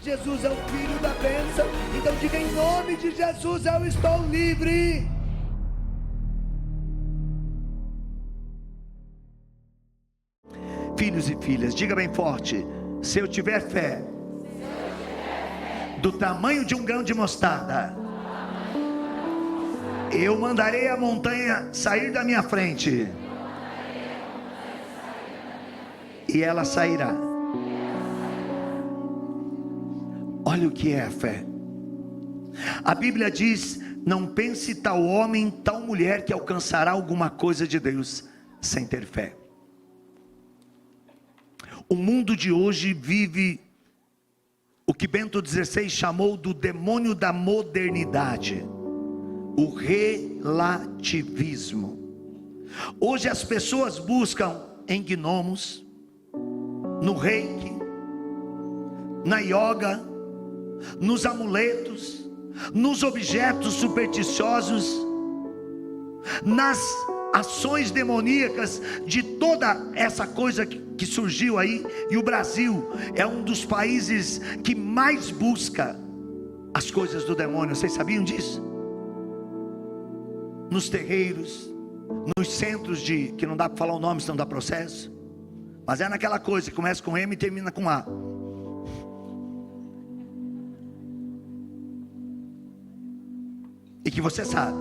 Jesus é o Filho da bênção. Então diga: em nome de Jesus eu estou livre. Filhos e filhas, diga bem forte: se eu tiver fé do tamanho de um grão de mostarda, eu mandarei a montanha sair da minha frente, e ela sairá. Olha o que é a fé. A Bíblia diz: não pense tal homem, tal mulher que alcançará alguma coisa de Deus sem ter fé. O mundo de hoje vive o que Bento XVI chamou do demônio da modernidade, o relativismo. Hoje as pessoas buscam em gnomos, no reiki, na yoga, nos amuletos, nos objetos supersticiosos, nas ações demoníacas de toda essa coisa que surgiu aí. E o Brasil é um dos países que mais busca as coisas do demônio. Vocês sabiam disso? Nos terreiros, nos centros de, que não dá para falar o nome senão dá processo, mas é naquela coisa que começa com M e termina com A. E que você sabe,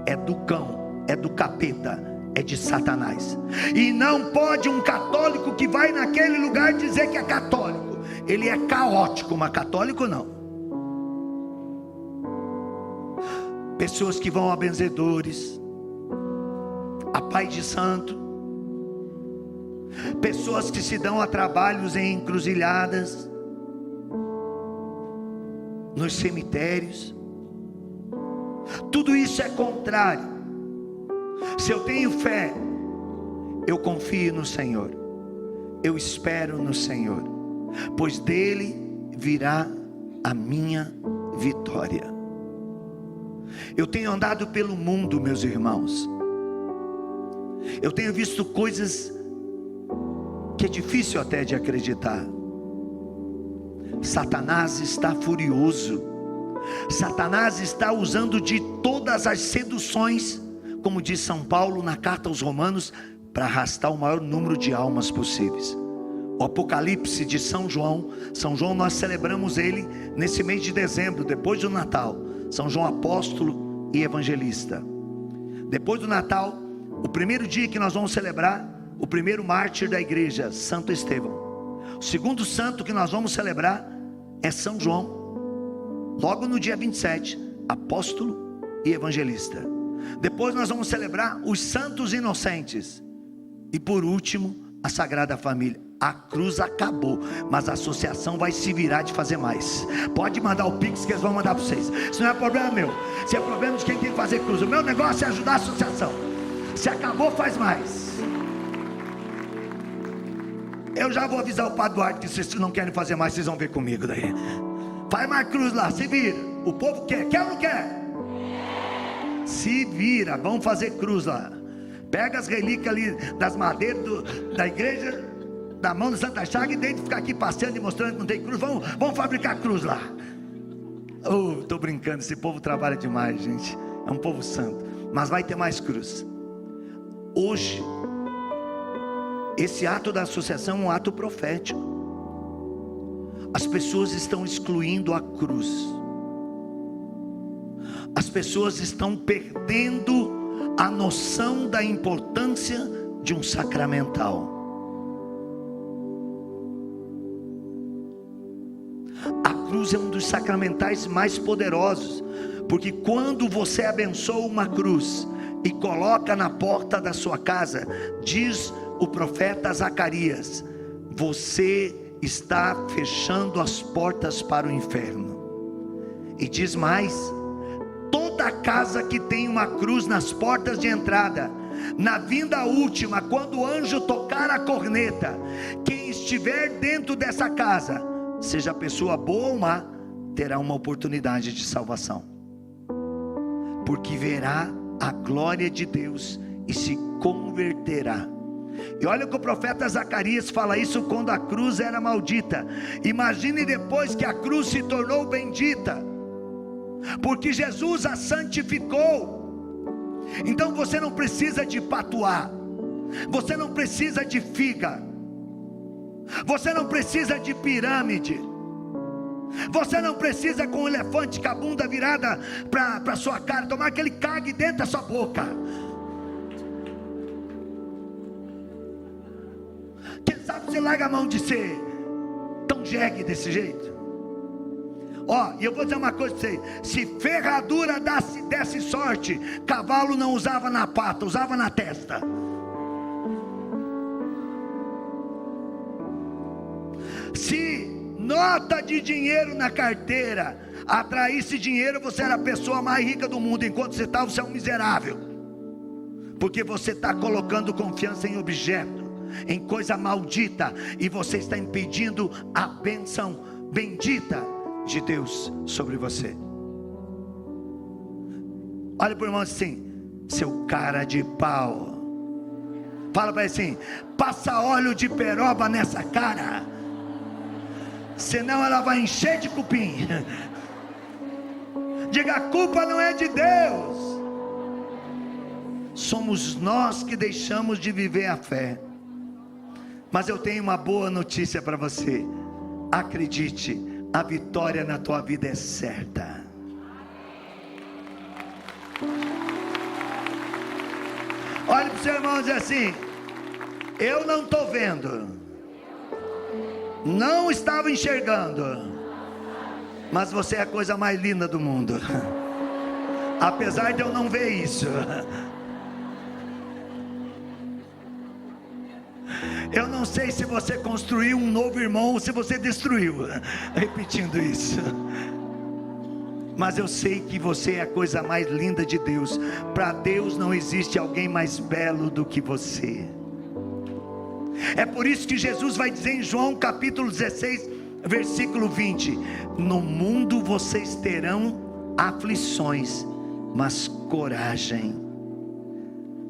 é do cão, é do capeta, é de Satanás. E não pode um católico que vai naquele lugar dizer que é católico. Ele é caótico, mas católico não. Pessoas que vão a benzedores, a pai de santo, pessoas que se dão a trabalhos em encruzilhadas, nos cemitérios. Tudo isso é contrário. Se eu tenho fé, eu confio no Senhor, eu espero no Senhor, pois dele virá a minha vitória. Eu tenho andado pelo mundo, meus irmãos, eu tenho visto coisas que é difícil até de acreditar. Satanás está furioso. Satanás está usando de todas as seduções, como diz São Paulo na carta aos Romanos, para arrastar o maior número de almas possíveis. O Apocalipse de São João, nós celebramos ele nesse mês de dezembro, depois do Natal. São João apóstolo e evangelista. Depois do Natal, o primeiro dia que nós vamos celebrar, o primeiro mártir da igreja, Santo Estevão. O segundo santo que nós vamos celebrar é São João, logo no dia 27, apóstolo e evangelista. Depois nós vamos celebrar os santos inocentes. E por último, a Sagrada Família. A cruz acabou, mas a associação vai se virar de fazer mais. Pode mandar o Pix que eles vão mandar para vocês. Isso não é problema meu, isso é problema de quem tem que fazer cruz. O meu negócio é ajudar a associação. Se acabou, faz mais. Eu já vou avisar o Padre Duarte que se vocês não querem fazer mais, vocês vão ver comigo daí. Faz mais cruz lá, se vira. O povo quer ou não quer? Se vira, vamos fazer cruz lá. Pega as relíquias ali das madeiras da igreja, da mão de Santa Chaga, e deixa de ficar aqui passeando e mostrando que não tem cruz. Vamos fabricar cruz lá. Estou brincando, esse povo trabalha demais, gente. É um povo santo, mas vai ter mais cruz. Hoje, esse ato da associação é um ato profético. As pessoas estão excluindo a cruz. As pessoas estão perdendo a noção da importância de um sacramental. A cruz é um dos sacramentais mais poderosos, porque quando você abençoa uma cruz e coloca na porta da sua casa, diz o profeta Zacarias, você está fechando as portas para o inferno. E diz mais: toda casa que tem uma cruz nas portas de entrada, na vinda última, quando o anjo tocar a corneta, quem estiver dentro dessa casa, seja pessoa boa ou má, terá uma oportunidade de salvação, porque verá a glória de Deus e se converterá. E olha que o profeta Zacarias fala isso quando a cruz era maldita. Imagine depois que a cruz se tornou bendita, porque Jesus a santificou. Então você não precisa de patuá, você não precisa de figa, você não precisa de pirâmide, você não precisa com um elefante com a bunda virada para sua cara, tomar que ele cague dentro da sua boca. Quem sabe você larga a mão de ser tão jegue desse jeito. Ó, e eu vou dizer uma coisa para você: se ferradura desse sorte, cavalo não usava na pata, usava na testa. Se nota de dinheiro na carteira atraísse dinheiro, você era a pessoa mais rica do mundo. Enquanto você está, você é um miserável, porque você está colocando confiança em objeto, em coisa maldita, e você está impedindo a bênção bendita de Deus sobre você. Olha para o irmão assim: seu cara de pau. Fala para ele assim: passa óleo de peroba nessa cara, senão ela vai encher de cupim. Diga: a culpa não é de Deus, somos nós que deixamos de viver a fé. Mas eu tenho uma boa notícia para você: acredite, a vitória na tua vida é certa. Olhe para o seu irmão e diz assim: eu não estou vendo, não estava enxergando, mas você é a coisa mais linda do mundo, apesar de eu não ver isso. Eu não sei se você construiu um novo irmão ou se você destruiu, repetindo isso, mas eu sei que você é a coisa mais linda de Deus. Para Deus não existe alguém mais belo do que você. É por isso que Jesus vai dizer em João capítulo 16, versículo 20: no mundo vocês terão aflições, mas coragem,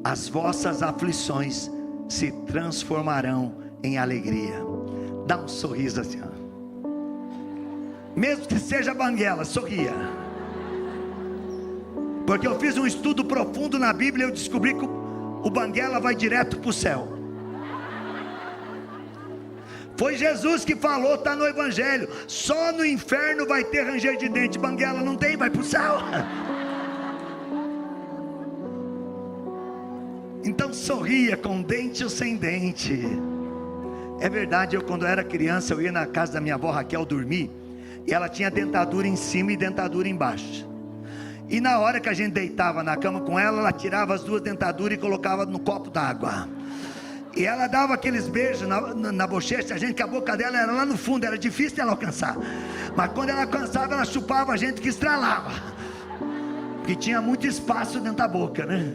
as vossas aflições se transformarão em alegria. Dá um sorriso assim, ó. Mesmo que seja banguela, sorria. Porque eu fiz um estudo profundo na Bíblia e eu descobri que o banguela vai direto para o céu. Foi Jesus que falou, está no Evangelho: só no inferno vai ter ranger de dente. Banguela não tem, vai para o céu. Então sorria, com dente ou sem dente. É verdade, eu quando era criança, eu ia na casa da minha avó Raquel dormir, e ela tinha dentadura em cima e dentadura embaixo. E na hora que a gente deitava na cama com ela, ela tirava as duas dentaduras e colocava no copo d'água. E ela dava aqueles beijos na bochecha, a gente, que a boca dela era lá no fundo, era difícil dela alcançar. Mas quando ela alcançava, ela chupava a gente que estralava, porque tinha muito espaço dentro da boca, né?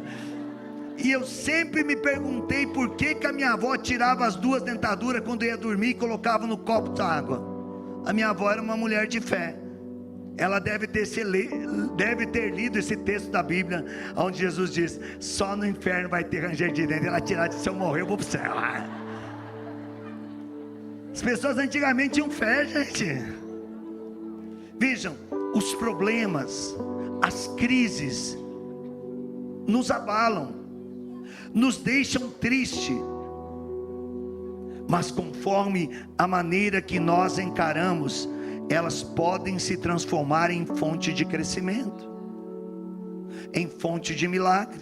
E eu sempre me perguntei por que a minha avó tirava as duas dentaduras quando ia dormir e colocava no copo d'água. A minha avó era uma mulher de fé. Ela deve ter lido esse texto da Bíblia, onde Jesus diz: só no inferno vai ter ranger de dente. Ela tirava: se eu morrer eu vou para o céu. As pessoas antigamente tinham fé, gente. Vejam, os problemas, as crises nos abalam, nos deixam tristes, mas conforme a maneira que nós encaramos, elas podem se transformar em fonte de crescimento, em fonte de milagre.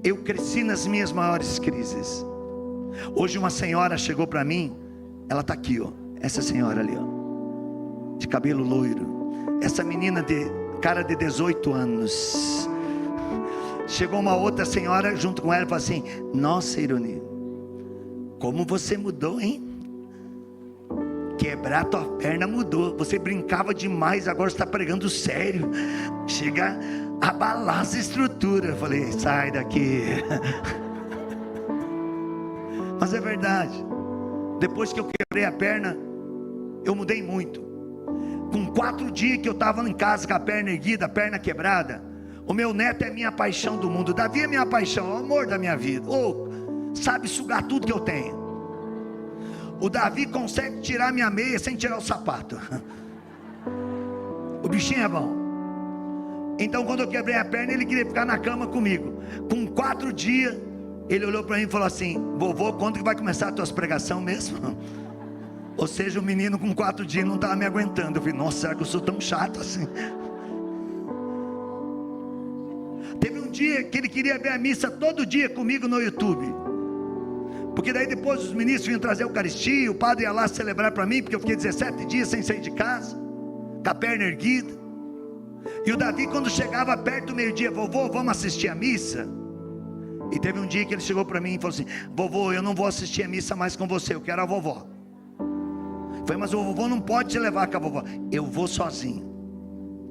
Eu cresci nas minhas maiores crises. Hoje uma senhora chegou para mim, ela está aqui, ó, essa senhora ali, ó, de cabelo loiro, essa menina de cara de 18 anos. Chegou uma outra senhora junto com ela e falou assim: nossa, Irone, como você mudou, hein? Quebrar tua perna mudou. Você brincava demais, agora você está pregando sério. Chega a abalar as estruturas. Eu falei: sai daqui. Mas é verdade. Depois que eu quebrei a perna, eu mudei muito. Com 4 dias que eu estava em casa com a perna erguida, a perna quebrada, O meu neto é minha paixão do mundo. Davi é minha paixão, é o amor da minha vida. Sabe sugar tudo que eu tenho. O Davi consegue tirar minha meia sem tirar o sapato. O bichinho é bom. Então quando eu quebrei a perna, ele queria ficar na cama comigo. Com 4 dias, ele olhou para mim e falou assim: vovô, quando que vai começar a tua pregação mesmo? Ou seja, o menino com 4 dias não estava me aguentando. Eu falei: nossa, será que eu sou tão chato assim? Teve um dia que ele queria ver a missa todo dia comigo no YouTube. Porque daí depois os ministros vinham trazer a Eucaristia, o padre ia lá celebrar para mim, porque eu fiquei 17 dias sem sair de casa, com a perna erguida. E o Davi, quando chegava perto do meio-dia: vovô, vamos assistir a missa? E teve um dia que ele chegou para mim e falou assim: vovô, eu não vou assistir a missa mais com você, eu quero a vovó. Eu falei: mas o vovô não pode te levar com a vovó. Eu vou sozinho.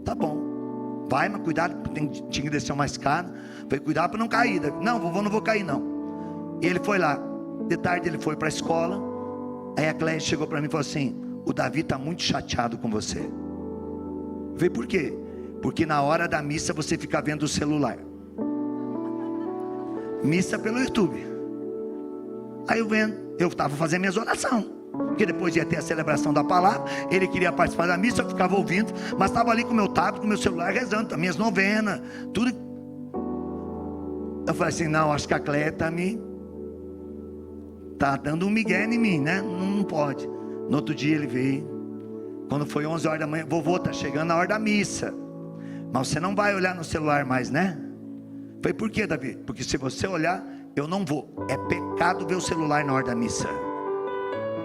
Tá bom, vai, mas cuidado, tinha que descer uma escada. Eu falei: cuidado para não cair. Não, vovô, não vou cair não. E ele foi lá. De tarde ele foi para a escola. Aí a Cléia chegou para mim e falou assim: o Davi está muito chateado com você. Eu falei: por quê? Porque na hora da missa você fica vendo o celular. Missa pelo YouTube. Aí eu estava fazendo minhas orações, porque depois ia ter a celebração da palavra. Ele queria participar da missa, eu ficava ouvindo, mas estava ali com o meu tablet, com o meu celular, rezando as minhas novenas, tudo. Eu falei assim: não, acho que a Cléia tá dando um migué em mim, né? Não pode. No outro dia ele veio. Quando foi 11 horas da manhã: vovô, tá chegando a hora da missa, mas você não vai olhar no celular mais, né? Eu falei: por quê, Davi? Porque se você olhar, eu não vou. É pecado ver o celular na hora da missa.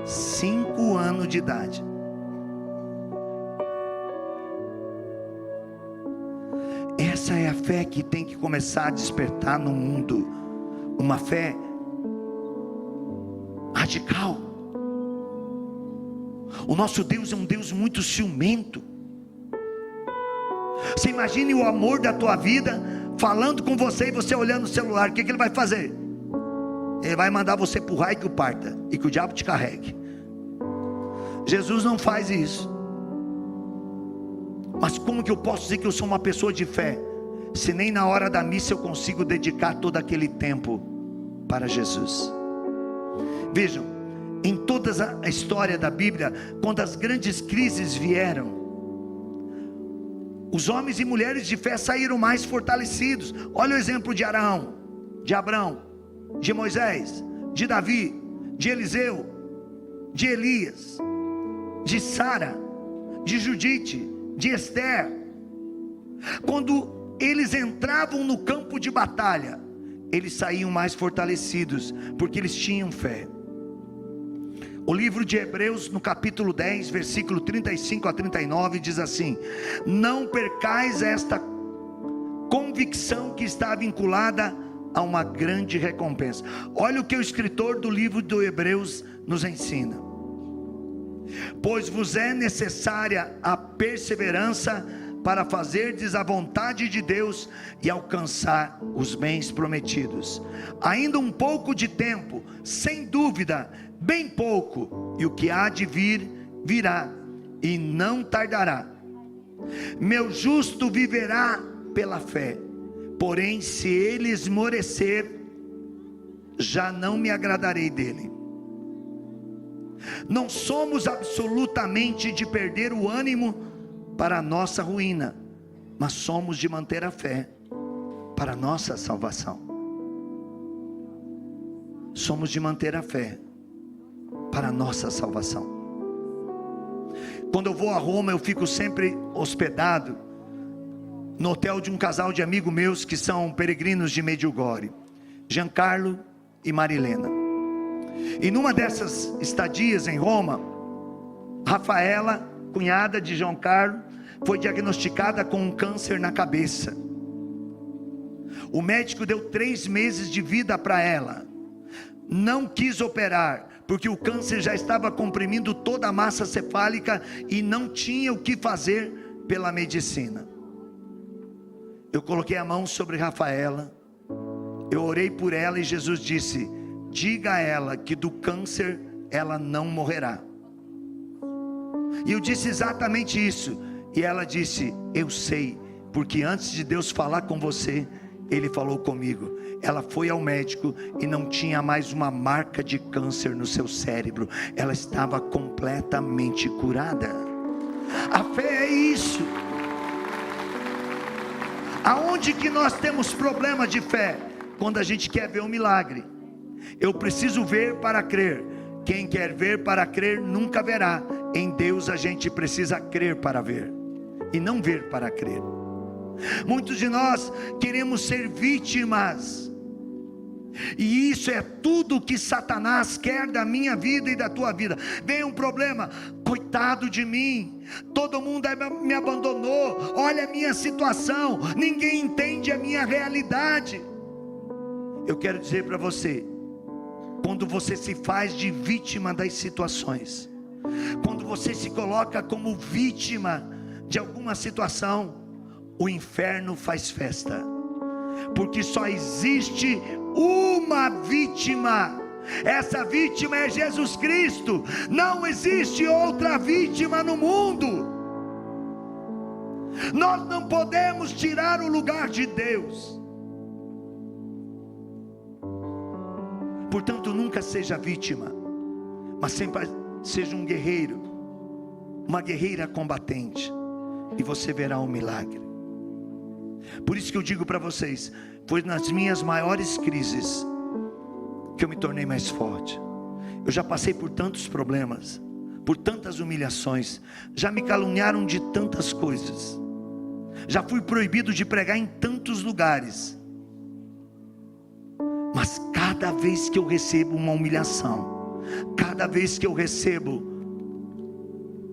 5 anos de idade. Essa é a fé que tem que começar a despertar no mundo. Uma fé radical. O nosso Deus é um Deus muito ciumento. Você imagine o amor da tua vida falando com você e você olhando o celular. O que ele vai fazer? Ele vai mandar você para o raio que o parta e que o diabo te carregue. Jesus não faz isso. Mas como que eu posso dizer que eu sou uma pessoa de fé, se nem na hora da missa eu consigo dedicar todo aquele tempo para Jesus? Vejam, em toda a história da Bíblia, quando as grandes crises vieram, os homens e mulheres de fé saíram mais fortalecidos. Olha o exemplo de Arão, de Abrão, de Moisés, de Davi, de Eliseu, de Elias, de Sara, de Judite, de Esther. Quando eles entravam no campo de batalha, eles saíam mais fortalecidos, porque eles tinham fé. O livro de Hebreus, no capítulo 10, versículo 35 a 39, diz assim: não percais esta convicção que está vinculada a uma grande recompensa. Olha o que o escritor do livro de Hebreus nos ensina: pois vos é necessária a perseverança para fazerdes a vontade de Deus e alcançar os bens prometidos. Ainda um pouco de tempo, sem dúvida, bem pouco, e o que há de vir, virá, e não tardará. Meu justo viverá pela fé, porém se ele esmorecer, já não me agradarei dele. Não somos absolutamente de perder o ânimo para a nossa ruína, mas somos de manter a fé para a nossa salvação. Somos de manter a fé para a nossa salvação. Quando eu vou a Roma, eu fico sempre hospedado no hotel de um casal de amigos meus que são peregrinos de Medjugorje, Giancarlo e Marilena. E numa dessas estadias em Roma, Rafaela, cunhada de João Carlos, foi diagnosticada com um câncer na cabeça. O médico deu 3 meses de vida para ela. Não quis operar, porque o câncer já estava comprimindo toda a massa cefálica e não tinha o que fazer pela medicina. Eu coloquei a mão sobre Rafaela, eu orei por ela e Jesus disse: diga a ela que do câncer ela não morrerá. E eu disse exatamente isso, e ela disse: eu sei, porque antes de Deus falar com você, Ele falou comigo. Ela foi ao médico e não tinha mais uma marca de câncer no seu cérebro. Ela estava completamente curada. A fé é isso. Aonde que nós temos problema de fé? Quando a gente quer ver um milagre. Eu preciso ver para crer. Quem quer ver para crer nunca verá. Em Deus a gente precisa crer para ver, e não ver para crer. Muitos de nós queremos ser vítimas, e isso é tudo que Satanás quer da minha vida e da tua vida. Vem um problema, coitado de mim, todo mundo me abandonou, olha a minha situação, ninguém entende a minha realidade. Eu quero dizer para você, quando você se faz de vítima das situações, quando você se coloca como vítima de alguma situação, o inferno faz festa, porque só existe uma vítima. Essa vítima é Jesus Cristo. Não existe outra vítima no mundo. Nós não podemos tirar o lugar de Deus. Portanto, nunca seja vítima, mas sempre seja um guerreiro, uma guerreira combatente, e você verá um milagre. Por isso que eu digo para vocês, foi nas minhas maiores crises que eu me tornei mais forte. Eu já passei por tantos problemas, por tantas humilhações, já me caluniaram de tantas coisas, já fui proibido de pregar em tantos lugares, mas cada vez que eu recebo uma humilhação, cada vez que eu recebo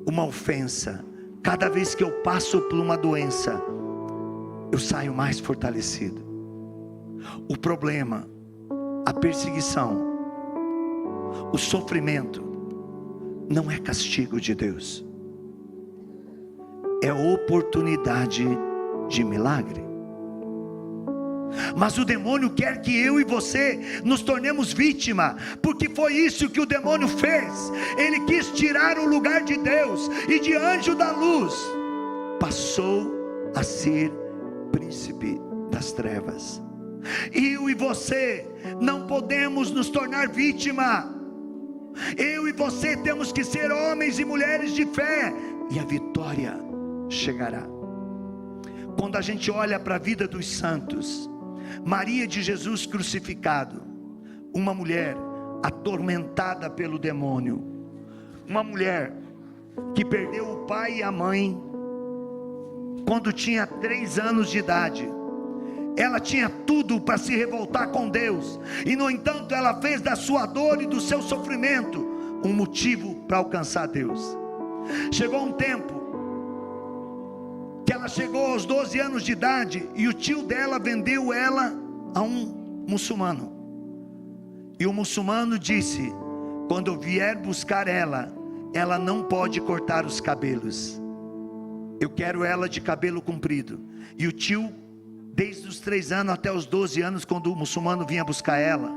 uma ofensa, cada vez que eu passo por uma doença, eu saio mais fortalecido. O problema, a perseguição, o sofrimento, não é castigo de Deus, é oportunidade de milagre. Mas o demônio quer que eu e você nos tornemos vítima, porque foi isso que o demônio fez. Ele quis tirar o lugar de Deus, e de anjo da luz passou a ser príncipe das trevas. Eu e você não podemos nos tornar vítima. Eu e você temos que ser homens e mulheres de fé, e a vitória chegará. Quando a gente olha para a vida dos santos, Maria de Jesus crucificado, uma mulher atormentada pelo demônio, uma mulher que perdeu o pai e a mãe quando tinha 3 anos de idade. Ela tinha tudo para se revoltar com Deus, e no entanto ela fez da sua dor e do seu sofrimento um motivo para alcançar Deus. Chegou um tempo que ela chegou aos 12 anos de idade, e o tio dela vendeu ela a um muçulmano, e o muçulmano disse: quando eu vier buscar ela, ela não pode cortar os cabelos, eu quero ela de cabelo comprido. E o tio, desde os 3 anos até os 12 anos, quando o muçulmano vinha buscar ela,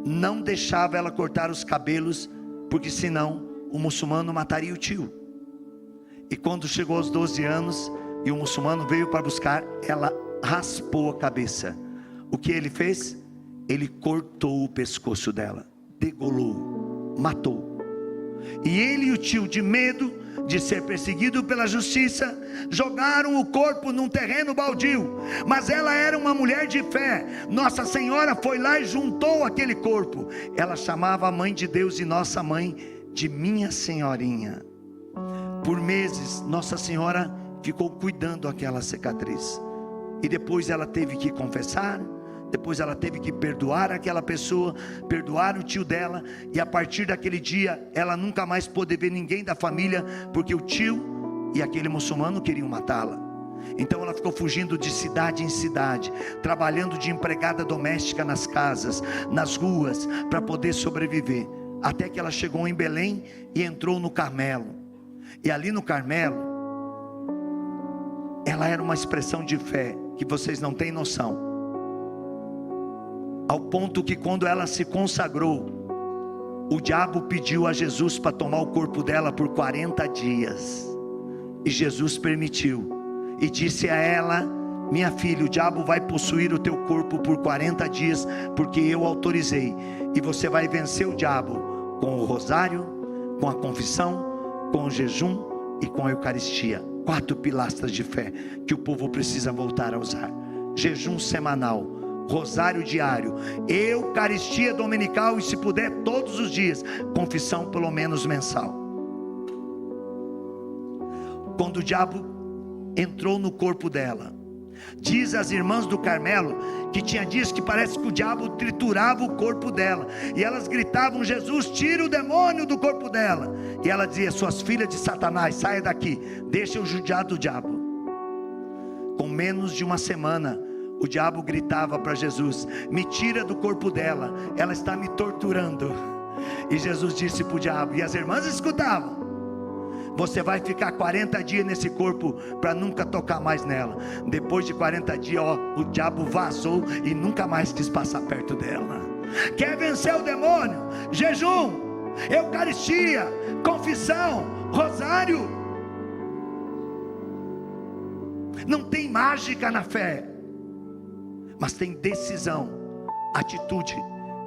não deixava ela cortar os cabelos, porque senão o muçulmano mataria o tio. E quando chegou aos 12 anos e o muçulmano veio para buscar, ela raspou a cabeça. O que ele fez? Ele cortou o pescoço dela, degolou, matou. E ele e o tio, de medo de ser perseguido pela justiça, jogaram o corpo num terreno baldio. Mas ela era uma mulher de fé. Nossa Senhora foi lá e juntou aquele corpo. Ela chamava a mãe de Deus e nossa mãe de minha senhorinha. Por meses Nossa Senhora ficou cuidando daquela cicatriz, e depois ela teve que confessar, depois ela teve que perdoar aquela pessoa, perdoar o tio dela, e a partir daquele dia ela nunca mais pôde ver ninguém da família, porque o tio e aquele muçulmano queriam matá-la. Então ela ficou fugindo de cidade em cidade, trabalhando de empregada doméstica nas casas, nas ruas, para poder sobreviver, até que ela chegou em Belém e entrou no Carmelo. E ali no Carmelo, ela era uma expressão de fé que vocês não têm noção, ao ponto que quando ela se consagrou, o diabo pediu a Jesus para tomar o corpo dela por 40 dias, e Jesus permitiu. e disse a ela: minha filha, o diabo vai possuir o teu corpo por 40 dias, porque eu autorizei, e você vai vencer o diabo com o rosário, com a confissão, com o jejum e com a Eucaristia. 4 pilastras de fé que o povo precisa voltar a usar: jejum semanal, rosário diário, Eucaristia dominical, e se puder todos os dias, confissão pelo menos mensal. Quando o diabo entrou no corpo dela, diz as irmãs do Carmelo que tinha dias que parece que o diabo triturava o corpo dela, e elas gritavam: Jesus, tira o demônio do corpo dela. E ela dizia: suas filhas de Satanás, saia daqui, deixa eu judiar do diabo. Com menos de uma semana, o diabo gritava para Jesus: me tira do corpo dela, ela está me torturando. E Jesus disse para o diabo, e as irmãs escutavam: você vai ficar 40 dias nesse corpo para nunca tocar mais nela. Depois de 40 dias, o diabo vazou e nunca mais quis passar perto dela. Quer vencer o demônio? Jejum, Eucaristia, confissão, rosário. Não tem mágica na fé, mas tem decisão, atitude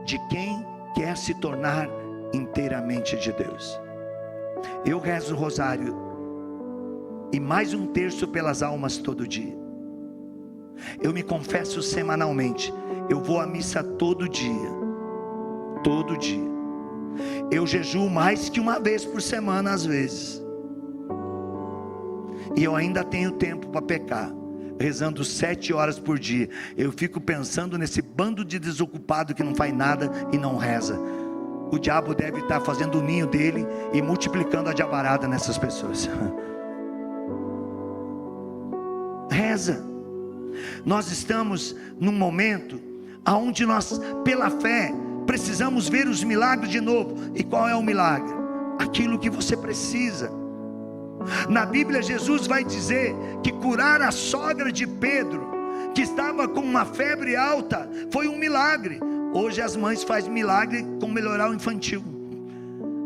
de quem quer se tornar inteiramente de Deus. Eu rezo o rosário e mais 1/3 pelas almas todo dia. Eu me confesso semanalmente. Eu vou à missa todo dia. Todo dia. Eu jejuo mais que uma vez por semana às vezes. E eu ainda tenho tempo para pecar, rezando 7 horas por dia. Eu fico pensando nesse bando de desocupado que não faz nada e não reza. O diabo deve estar fazendo o ninho dele e multiplicando a diabarada nessas pessoas. Reza. Nós estamos num momento onde nós, pela fé, precisamos ver os milagres de novo. E qual é o milagre? Aquilo que você precisa. Na Bíblia, Jesus vai dizer que curar a sogra de Pedro, que estava com uma febre alta, foi um milagre. Hoje as mães fazem milagre com melhoral infantil.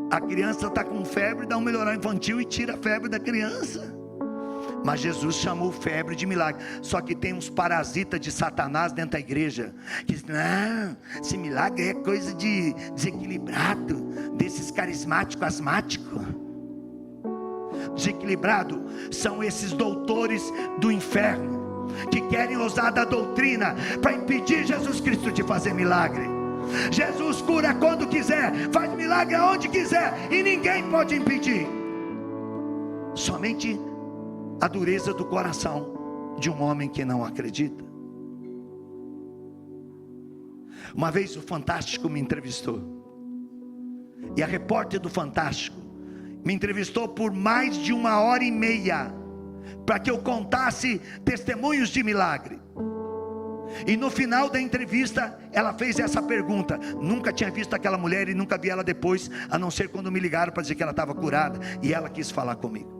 A criança está com febre, dá um melhoral infantil e tira a febre da criança. Mas Jesus chamou febre de milagre. Só que tem uns parasitas de Satanás dentro da igreja, que dizem: não, esse milagre é coisa de desequilibrado, desses carismáticos, asmáticos. Desequilibrado são esses doutores do inferno, que querem usar da doutrina para impedir Jesus Cristo de fazer milagre. Jesus cura quando quiser, faz milagre aonde quiser, e ninguém pode impedir. Somente a dureza do coração de um homem que não acredita. Uma vez o Fantástico me entrevistou, e a repórter do Fantástico me entrevistou por mais de 1h30, para que eu contasse testemunhos de milagre. E no final da entrevista, ela fez essa pergunta. Nunca tinha visto aquela mulher e nunca vi ela depois, a não ser quando me ligaram para dizer que ela estava curada, e ela quis falar comigo.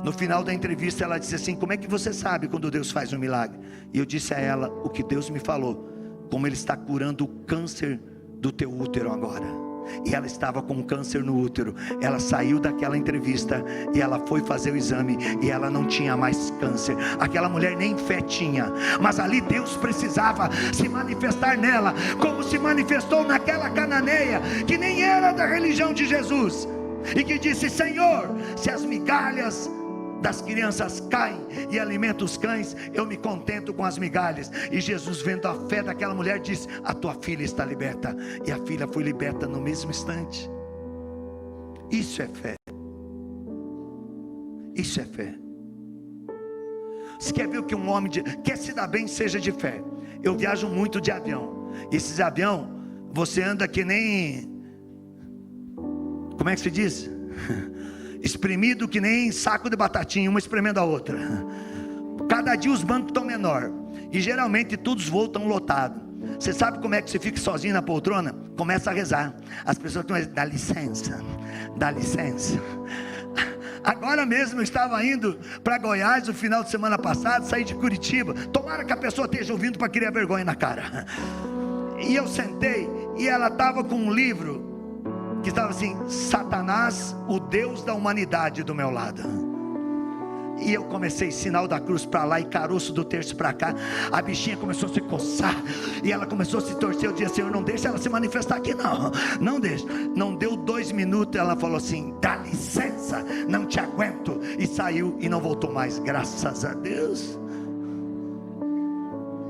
No final da entrevista, ela disse assim: como é que você sabe quando Deus faz um milagre? E eu disse a ela o que Deus me falou, como Ele está curando o câncer do teu útero agora. E ela estava com câncer no útero. Ela saiu daquela entrevista e ela foi fazer o exame, e ela não tinha mais câncer. Aquela mulher nem fé tinha, mas ali Deus precisava se manifestar nela, como se manifestou naquela cananeia, que nem era da religião de Jesus, e que disse: Senhor, se as migalhas das crianças caem e alimentam os cães, eu me contento com as migalhas. E Jesus, vendo a fé daquela mulher, disse: a tua filha está liberta. E a filha foi liberta no mesmo instante. Isso é fé. Isso é fé. Você quer ver o que um homem quer se dar bem, seja de fé. Eu viajo muito de avião. Esses aviões, você anda que nem, como é que se diz? Espremido que nem saco de batatinha, uma espremendo a outra. Cada dia os bancos estão menor, e geralmente todos os voos estão lotados. Você sabe como é que você fica sozinho na poltrona? Começa a rezar. As pessoas começam: dá licença, dá licença. Agora mesmo eu estava indo para Goiás no final de semana passado, saí de Curitiba. Tomara que a pessoa esteja ouvindo para criar vergonha na cara. E eu sentei, e ela estava com um livro que estava assim: Satanás, o Deus da humanidade, do meu lado. E eu comecei sinal da cruz para lá e caroço do terço para cá. A bichinha começou a se coçar e ela começou a se torcer. Eu disse: Senhor, não deixa ela se manifestar aqui, não, não deixa. Não deu 2 minutos, ela falou assim: dá licença, não te aguento. E saiu e não voltou mais, graças a Deus.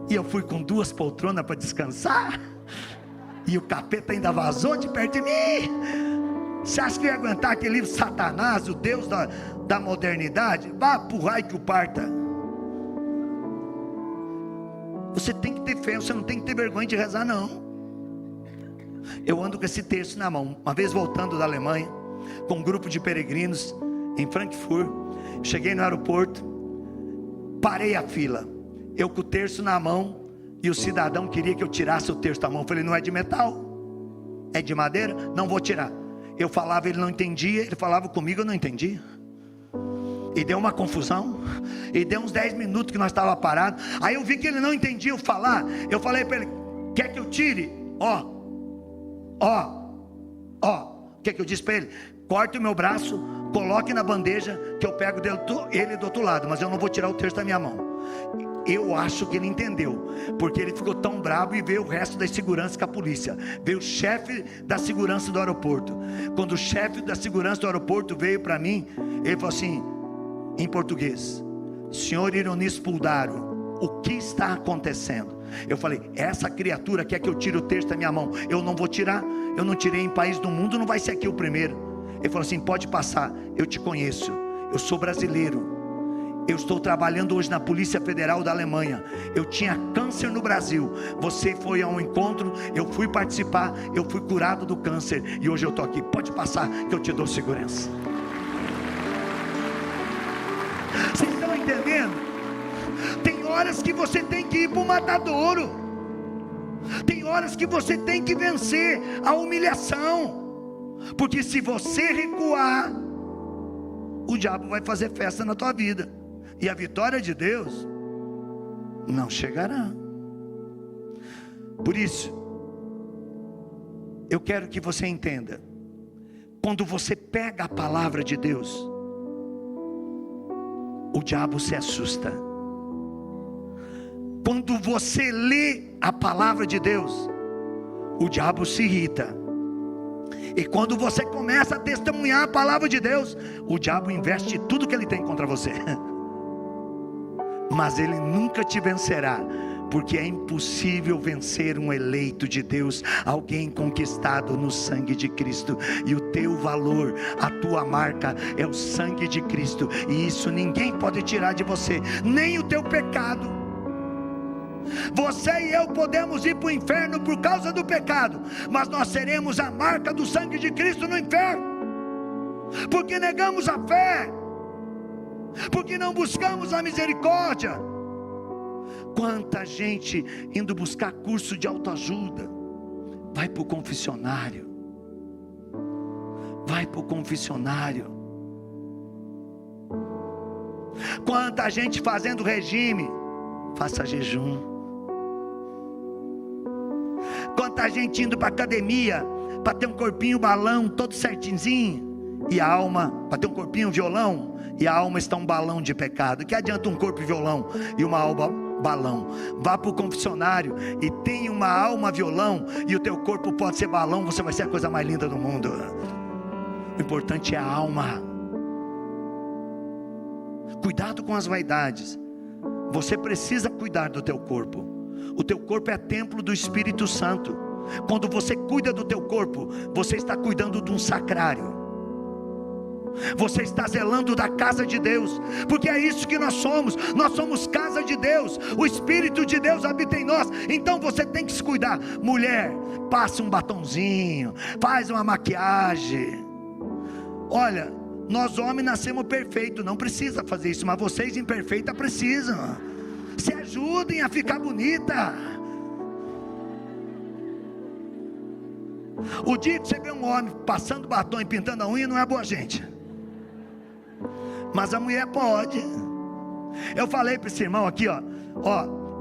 E eu fui com 2 poltronas para descansar, e o capeta ainda vazou de perto de mim. Você acha que ia aguentar aquele livro Satanás, o Deus da modernidade? Vá pro raio que o parta. Você tem que ter fé, você não tem que ter vergonha de rezar, não. Eu ando com esse texto na mão. Uma vez voltando da Alemanha, com um grupo de peregrinos em Frankfurt, cheguei no aeroporto, parei a fila, eu com o terço na mão, e o cidadão queria que eu tirasse o terço da mão. Eu falei: não é de metal, é de madeira, não vou tirar. Eu falava, ele não entendia, ele falava comigo, eu não entendia. E deu uma confusão, e deu uns 10 minutos que nós estávamos parados. Aí eu vi que ele não entendia eu falar. Eu falei para ele: quer que eu tire? O que eu disse para ele? Corte o meu braço, coloque na bandeja, que eu pego ele do outro lado, mas eu não vou tirar o terço da minha mão. Eu acho que ele entendeu, porque ele ficou tão bravo. E veio o resto das seguranças com a polícia. Veio o chefe da segurança do aeroporto. Quando o chefe da segurança do aeroporto veio para mim, ele falou assim, em português: senhor Ironis Puldaro, o que está acontecendo? Eu falei: essa criatura quer que eu tire o terço da minha mão. Eu não vou tirar, eu não tirei em país do mundo, não vai ser aqui o primeiro. Ele falou assim: pode passar, eu te conheço, eu sou brasileiro, eu estou trabalhando hoje na Polícia Federal da Alemanha. Eu tinha câncer no Brasil. Você foi a um encontro, eu fui participar, eu fui curado do câncer, e hoje eu estou aqui. Pode passar que eu te dou segurança. Vocês estão entendendo? Tem horas que você tem que ir para o matadouro. Tem horas que você tem que vencer a humilhação. Porque se você recuar, o diabo vai fazer festa na tua vida, e a vitória de Deus não chegará. Por isso, eu quero que você entenda: quando você pega a palavra de Deus, o diabo se assusta. Quando você lê a palavra de Deus, o diabo se irrita. E quando você começa a testemunhar a palavra de Deus, o diabo investe tudo que ele tem contra você. Mas ele nunca te vencerá, porque é impossível vencer um eleito de Deus, alguém conquistado no sangue de Cristo. E o teu valor, a tua marca é o sangue de Cristo, e isso ninguém pode tirar de você, nem o teu pecado. Você e eu podemos ir para o inferno por causa do pecado, mas nós seremos a marca do sangue de Cristo no inferno, porque negamos a fé, porque não buscamos a misericórdia. Quanta gente indo buscar curso de autoajuda, vai para o confessionário, vai para o confessionário. Quanta gente fazendo regime, faça jejum. Quanta gente indo para a academia, para ter um corpinho balão, todo certinho, e a alma, para ter um corpinho violão, e a alma está um balão de pecado. Que adianta um corpo violão e uma alma balão? Vá para o confessionário e tenha uma alma violão, e o teu corpo pode ser balão, você vai ser a coisa mais linda do mundo. O importante é a alma. Cuidado com as vaidades. Você precisa cuidar do teu corpo. O teu corpo é templo do Espírito Santo. Quando você cuida do teu corpo, você está cuidando de um sacrário. Você está zelando da casa de Deus, porque é isso que nós somos. Nós somos casa de Deus. O Espírito de Deus habita em nós. Então você tem que se cuidar. Mulher, passa um batonzinho, faz uma maquiagem. Olha, nós homens nascemos perfeitos, não precisa fazer isso, mas vocês imperfeitas precisam. Se ajudem a ficar bonita. O dia que você vê um homem passando batom e pintando a unha, não é boa gente. Mas a mulher pode. Eu falei para esse irmão aqui, ó,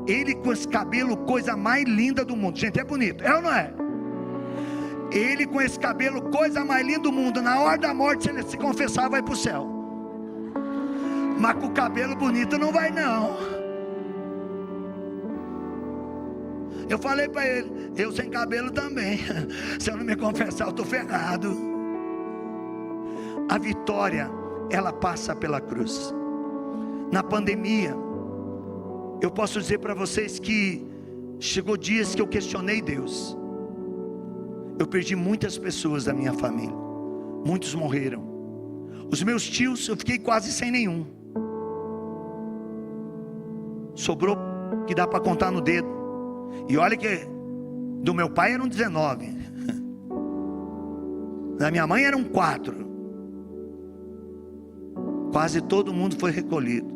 ele com esse cabelo, coisa mais linda do mundo. Gente, é bonito, é ou não é? Ele com esse cabelo, coisa mais linda do mundo. Na hora da morte, se ele se confessar, vai para o céu. Mas com o cabelo bonito não vai não. Eu falei para ele, eu sem cabelo também. Se eu não me confessar, eu estou ferrado. A vitória, ela passa pela cruz. Na pandemia, eu posso dizer para vocês que chegou dias que eu questionei Deus. Eu perdi muitas pessoas da minha família. Muitos morreram. Os meus tios, eu fiquei quase sem nenhum. Sobrou que dá para contar no dedo. E olha que do meu pai eram 19. Da minha mãe eram 4. Quase todo mundo foi recolhido.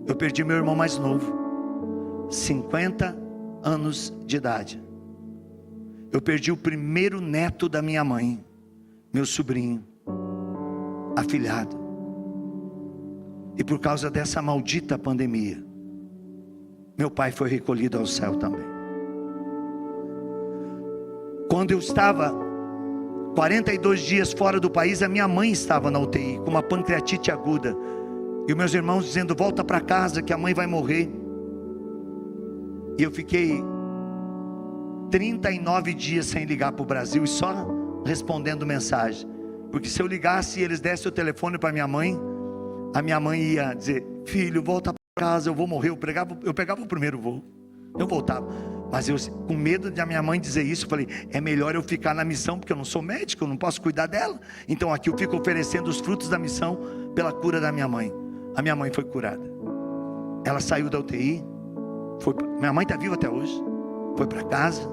Eu perdi meu irmão mais novo, 50 anos de idade. Eu perdi o primeiro neto da minha mãe, meu sobrinho, afilhado. E por causa dessa maldita pandemia, meu pai foi recolhido ao céu também. Quando eu estava 42 dias fora do país, a minha mãe estava na UTI com uma pancreatite aguda. E os meus irmãos dizendo, volta para casa que a mãe vai morrer. E eu fiquei 39 dias sem ligar para o Brasil e só respondendo mensagem. Porque se eu ligasse e eles dessem o telefone para minha mãe, a minha mãe ia dizer, filho, volta para casa, eu vou morrer. Eu pegava o primeiro voo, eu voltava. Mas eu, com medo de a minha mãe dizer isso, eu falei, é melhor eu ficar na missão, porque eu não sou médico, eu não posso cuidar dela. Então aqui eu fico oferecendo os frutos da missão pela cura da minha mãe. A minha mãe foi curada. Ela saiu da UTI, minha mãe está viva até hoje, foi para casa.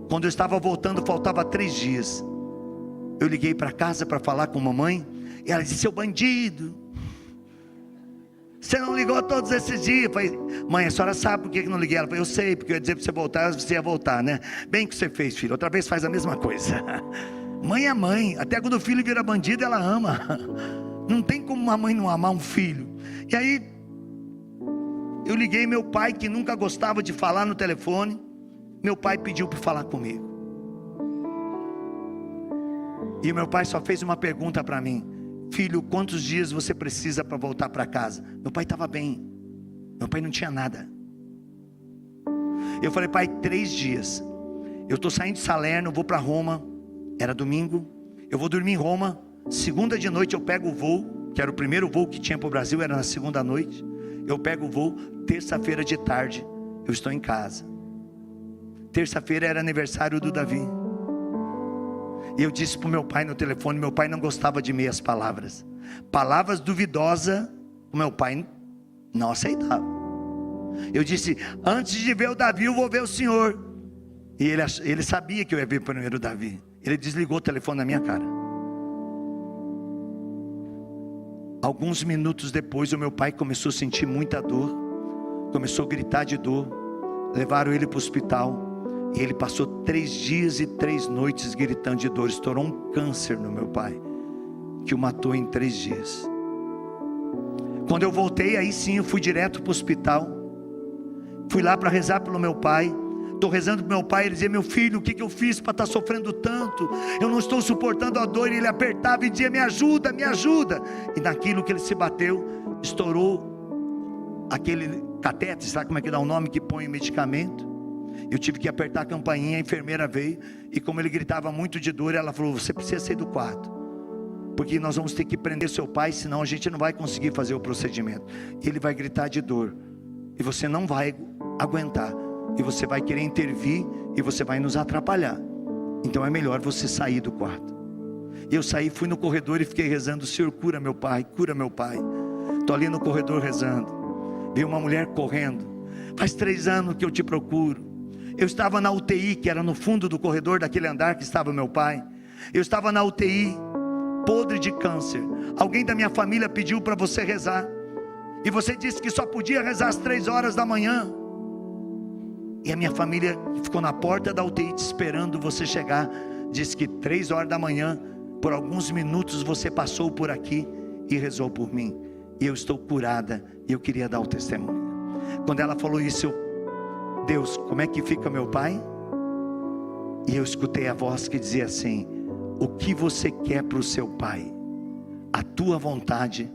Quando eu estava voltando, faltava 3 dias. Eu liguei para casa para falar com a mamãe, e ela disse, seu bandido, você não ligou todos esses dias? Eu falei, mãe, a senhora sabe por que não liguei? Ela falou, eu sei, porque eu ia dizer para você voltar, você ia voltar, né? Bem que você fez, filho, outra vez faz a mesma coisa. Mãe é mãe, até quando o filho vira bandido, ela ama. Não tem como uma mãe não amar um filho. E aí, eu liguei meu pai, que nunca gostava de falar no telefone. Meu pai pediu para falar comigo. E meu pai só fez uma pergunta para mim, filho, quantos dias você precisa para voltar para casa? Meu pai estava bem, meu pai não tinha nada. Eu falei, pai, 3 dias. Eu estou saindo de Salerno, vou para Roma. Era domingo, eu vou dormir em Roma. Segunda de noite eu pego o voo, que era o primeiro voo que tinha para o Brasil, era na segunda noite. Eu pego o voo, terça-feira de tarde eu estou em casa. Terça-feira era aniversário do Davi. E eu disse para o meu pai no telefone, meu pai não gostava de meias palavras. Palavras duvidosas, o meu pai não aceitava. Eu disse, antes de ver o Davi, eu vou ver o senhor. E ele sabia que eu ia ver primeiro o Davi. Ele desligou o telefone na minha cara. Alguns minutos depois, o meu pai começou a sentir muita dor. Começou a gritar de dor. Levaram ele para o hospital. E ele passou 3 dias e 3 noites gritando de dor. Estourou um câncer no meu pai, que o matou em 3 dias. Quando eu voltei, aí sim eu fui direto para o hospital. Fui lá para rezar pelo meu pai. Estou rezando para meu pai, ele dizia, meu filho, o que eu fiz para estar sofrendo tanto? Eu não estou suportando a dor. E ele apertava e dizia, me ajuda, me ajuda. E naquilo que ele se bateu, estourou aquele catéter, sabe como é que dá o nome, que põe medicamento? Eu tive que apertar a campainha, a enfermeira veio. E como ele gritava muito de dor, ela falou, você precisa sair do quarto, porque nós vamos ter que prender seu pai, senão a gente não vai conseguir fazer o procedimento. Ele vai gritar de dor, e você não vai aguentar, e você vai querer intervir, e você vai nos atrapalhar. Então é melhor você sair do quarto. E eu saí, fui no corredor e fiquei rezando, Senhor, cura meu pai, cura meu pai. Estou ali no corredor rezando. Veio uma mulher correndo, faz 3 anos que eu te procuro. Eu estava na UTI, que era no fundo do corredor daquele andar que estava meu pai. Eu estava na UTI, podre de câncer. Alguém da minha família pediu para você rezar, e você disse que só podia rezar às 3 horas da manhã. E a minha família ficou na porta da UTI te esperando você chegar. Disse que 3 horas da manhã, por alguns minutos você passou por aqui e rezou por mim. E eu estou curada, e eu queria dar o testemunho. Quando ela falou isso, Deus, como é que fica meu pai? E eu escutei a voz que dizia assim, o que você quer para o seu pai? a tua vontade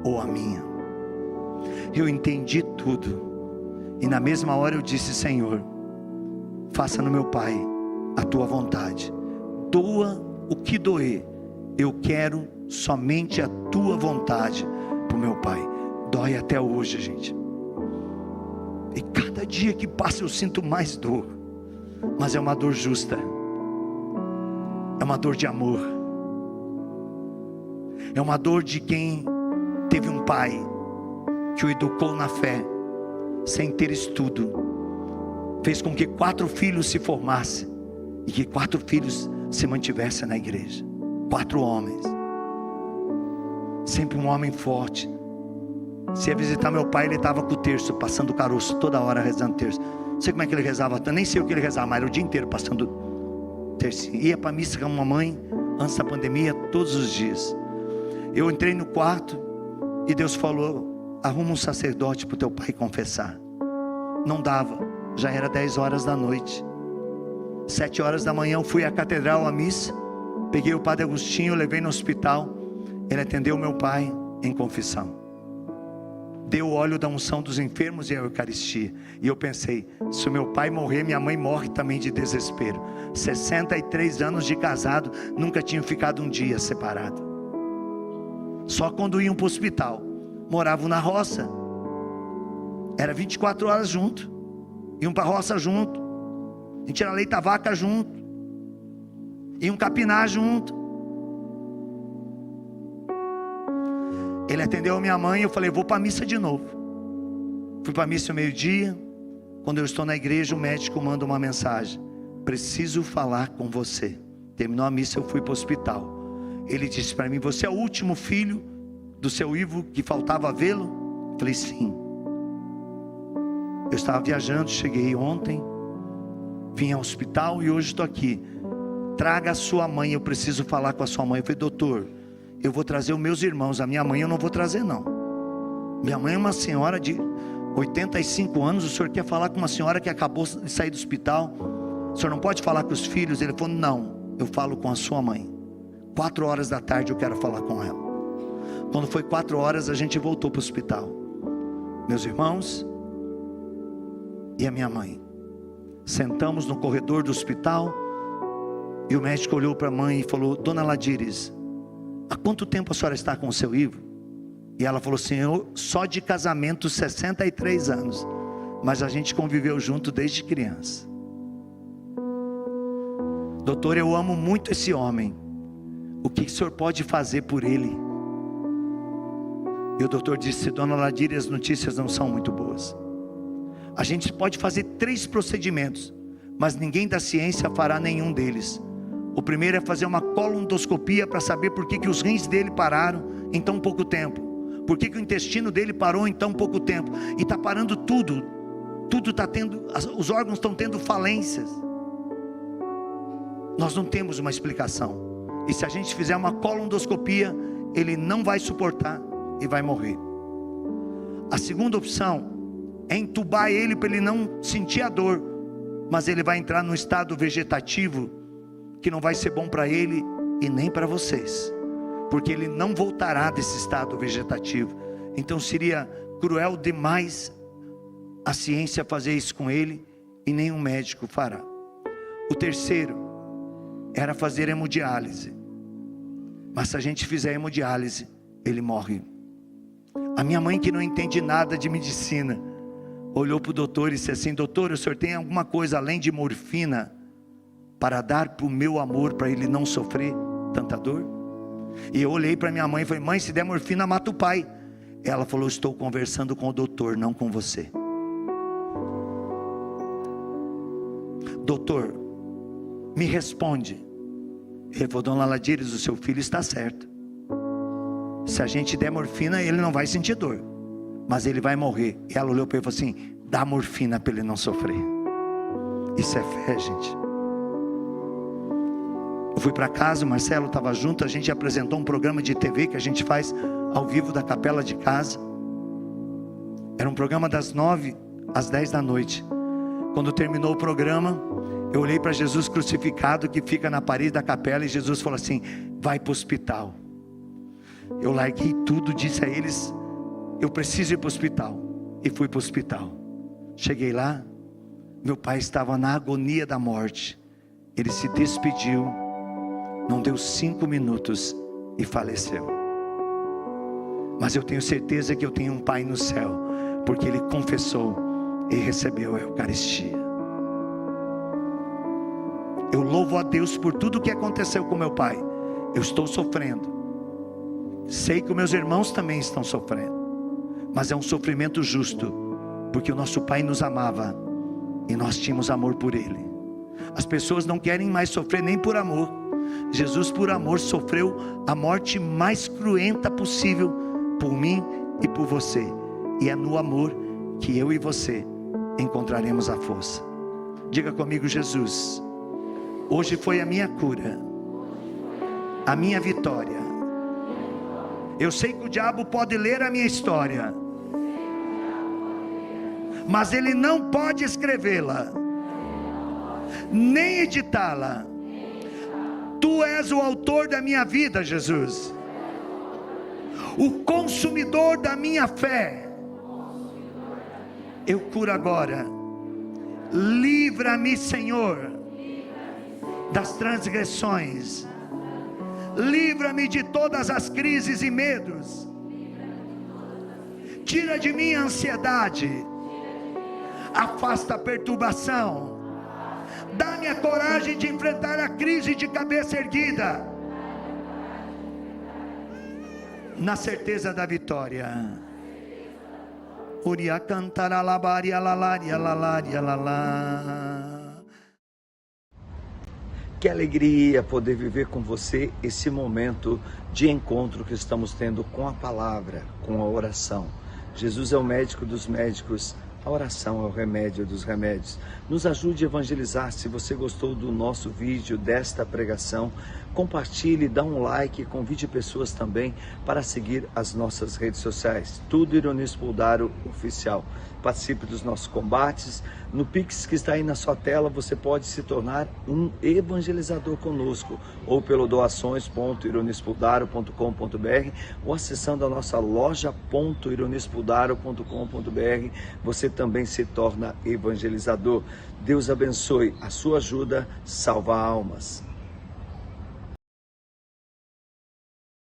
ou a minha. Eu entendi tudo. E na mesma hora eu disse: Senhor, faça no meu pai a tua vontade. Doa o que doer. Eu quero somente a tua vontade para o meu pai. Dói até hoje, gente. E cada dia que passa eu sinto mais dor. Mas é uma dor justa. É uma dor de amor. É uma dor de quem teve um pai que o educou na fé, sem ter estudo. Fez com que 4 filhos se formassem e que 4 filhos se mantivessem na igreja. 4 homens. Sempre um homem forte. Se ia visitar meu pai, ele estava com o terço, passando o caroço toda hora, rezando terço. Não sei como é que ele rezava, nem sei o que ele rezava, mas era o dia inteiro passando terço. Ia para a missa com a mamãe, antes da pandemia, todos os dias. Eu entrei no quarto e Deus falou: arruma um sacerdote para o teu pai confessar. Não dava, já era 10 horas da noite. 7 horas da manhã eu fui à catedral, à missa. Peguei o padre Agostinho, levei no hospital. Ele atendeu meu pai em confissão. Deu o óleo da unção dos enfermos e a Eucaristia. E eu pensei: se o meu pai morrer, minha mãe morre também de desespero. 63 anos de casado, nunca tinham ficado um dia separado. Só quando iam para o hospital. Moravam na roça. Era 24 horas junto. Iam para a roça junto. A gente era leite a vaca junto. Iam capinar junto. Ele atendeu a minha mãe e eu falei: vou para a missa de novo. Fui para a missa ao meio-dia. Quando eu estou na igreja, o médico manda uma mensagem: preciso falar com você. Terminou a missa, eu fui para o hospital. Ele disse para mim: você é o último filho do seu Ivo que faltava vê-lo? Falei: sim. Eu estava viajando, cheguei ontem, vim ao hospital e hoje estou aqui. Traga a sua mãe, eu preciso falar com a sua mãe. Eu falei: doutor, eu vou trazer os meus irmãos, a minha mãe eu não vou trazer não. Minha mãe é uma senhora de 85 anos, o senhor quer falar com uma senhora que acabou de sair do hospital? O senhor não pode falar com os filhos? Ele falou: não, eu falo com a sua mãe. 4 horas da tarde eu quero falar com ela. Quando foi 4 horas, a gente voltou para o hospital. Meus irmãos e a minha mãe. Sentamos no corredor do hospital. E o médico olhou para a mãe e falou: dona Ladires, há quanto tempo a senhora está com o seu Ivo? E ela falou assim: eu só de casamento 63 anos. Mas a gente conviveu junto desde criança. Doutor, eu amo muito esse homem. O que o senhor pode fazer por ele? E o doutor disse: dona Ladires, as notícias não são muito boas. A gente pode fazer 3 procedimentos, mas ninguém da ciência fará nenhum deles. O primeiro é fazer uma colonoscopia para saber por que os rins dele pararam em tão pouco tempo. Por que o intestino dele parou em tão pouco tempo. E está parando tudo. Tudo está tendo, os órgãos estão tendo falências. Nós não temos uma explicação. E se a gente fizer uma colonoscopia, ele não vai suportar e vai morrer. A segunda opção é entubar ele para ele não sentir a dor. Mas ele vai entrar num estado vegetativo que não vai ser bom para ele e nem para vocês, porque ele não voltará desse estado vegetativo. Então seria cruel demais a ciência fazer isso com ele, e nenhum médico fará. O terceiro era fazer hemodiálise, mas se a gente fizer hemodiálise, ele morre. A minha mãe, que não entende nada de medicina, olhou para o doutor e disse assim: doutor, o senhor tem alguma coisa além de morfina para dar para o meu amor, para ele não sofrer tanta dor? E eu olhei para minha mãe e falei: mãe, se der morfina, mata o pai. Ela falou: estou conversando com o doutor, não com você. Doutor, me responde. Ele falou: dona Ladires, o seu filho está certo. Se a gente der morfina, ele não vai sentir dor, mas ele vai morrer. E ela olhou para ele e falou assim: dá morfina para ele não sofrer. Isso é fé, gente. Eu fui para casa, o Marcelo estava junto, a gente apresentou um programa de TV que a gente faz ao vivo da capela de casa. Era um programa das 9 às 10 da noite. Quando terminou o programa, eu olhei para Jesus crucificado que fica na parede da capela, e Jesus falou assim: vai para o hospital. Eu larguei tudo, disse a eles: eu preciso ir para o hospital. E fui para o hospital. Cheguei lá, meu pai estava na agonia da morte. Ele se despediu, não deu 5 minutos e faleceu. Mas eu tenho certeza que eu tenho um pai no céu, porque ele confessou e recebeu a Eucaristia. Eu louvo a Deus por tudo que aconteceu com meu pai. Eu estou sofrendo, sei que os meus irmãos também estão sofrendo, mas é um sofrimento justo, porque o nosso pai nos amava e nós tínhamos amor por ele. As pessoas não querem mais sofrer nem por amor. Jesus, por amor, sofreu a morte mais cruenta possível por mim e por você, e é no amor que eu e você encontraremos a força. Diga comigo: Jesus, hoje foi a minha cura, a minha vitória. Eu sei que o diabo pode ler a minha história, mas ele não pode escrevê-la, nem editá-la. Tu és o autor da minha vida, Jesus, o consumidor da minha fé. Eu curo agora. Livra-me, Senhor, das transgressões. Livra-me de todas as crises e medos. Tira de mim a ansiedade. Afasta a perturbação. Dá-me a coragem de enfrentar a crise de cabeça erguida, na certeza da vitória. Uria cantar alabaria lalaria lalaria lalá. Que alegria poder viver com você esse momento de encontro que estamos tendo com a palavra, com a oração. Jesus é o médico dos médicos. A oração é o remédio dos remédios. Nos ajude a evangelizar. Se você gostou do nosso vídeo, desta pregação, compartilhe, dá um like, convide pessoas também para seguir as nossas redes sociais. Tudo Ironispo Daro Oficial. Participe dos nossos combates. No Pix que está aí na sua tela, você pode se tornar um evangelizador conosco, ou pelo doações.ironispodaro.com.br, ou acessando a nossa loja.ironispodaro.com.br, você também se torna evangelizador. Deus abençoe. A sua ajuda salva almas.